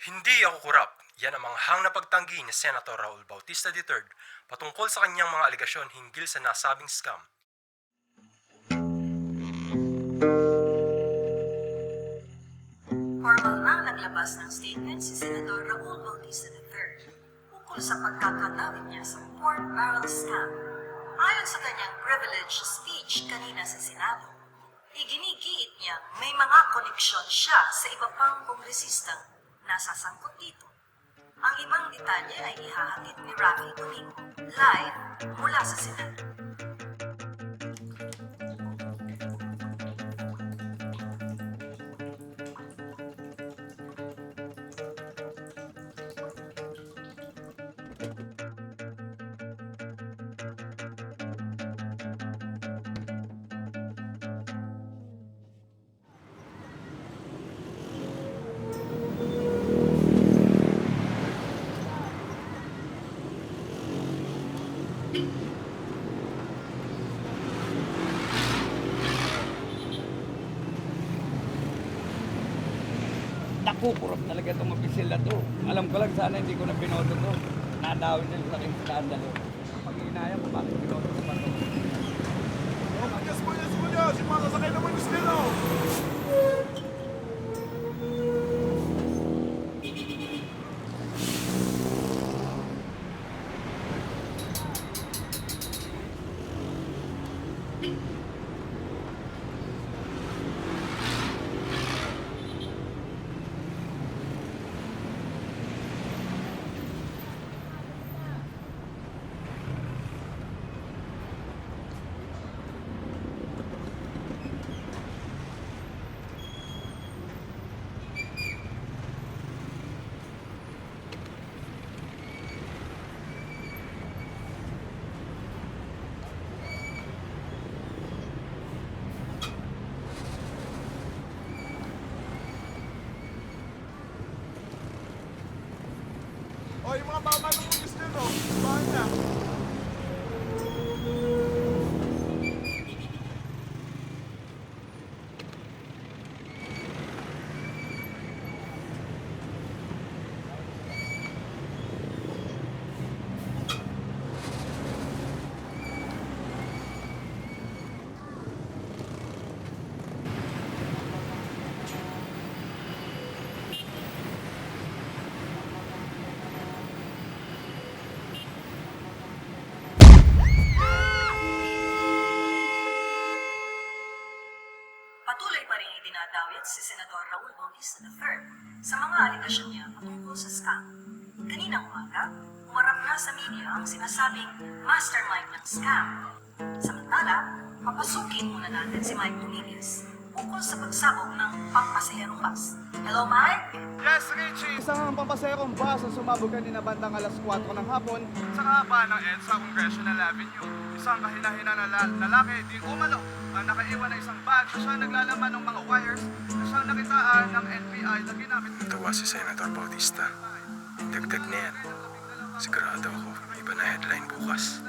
Hindi ako kurap. Yan ang manghang na pagtanggi ni Senator Raul Bautista III patungkol sa kanyang mga aligasyon hinggil sa nasabing scam. Formal nang naglabas ng statement si Senator Raul Bautista III ukol sa pagkakadawit niya sa pork barrel scam. Ayon sa kanyang privileged speech kanina sa Senado, iginigiit niya may mga koneksyon siya sa iba pang kongresistang nasasangkot dito. Ang ibang detalye ay ihahatid ni Rafi Domingo live mula sa Senado. Nakukurap talaga itong opisyal na to. Alam ko lang sana hindi ko na binoto to. Nadawin nila sa aking skandalo. Pag-iinayang ko bakit binoto ko pa to. Escolha, si mga sasakay naman yung stilo! O, yung mga baba ng yung stilo, bahan na. Patuloy pa rin idinadawit si Senador Raul Bautista III sa mga aligasyon niya patungkol sa scam. Kaninang umaga, umarap na sa media ang sinasabing mastermind ng scam. Samantala, papasukin muna natin si Mike Dominguez ukol sa pagsabog ng pangpasaherong bus. Hello, Mike? Yes, Richie! Isang pampaserong bus ang sumabog kanina bandang alas 4 ng hapon sa haba ng EDSA Congressional Avenue. Isang kahina-hina na lalaki di umano ang nakaiwan na isang bag na siya naglalaman ng mga wires na siyang nakitaan ng NBI na ginamit. Tawa si Senator Bautista. Dagdag na yan. Sigurado ako, iba na headline bukas.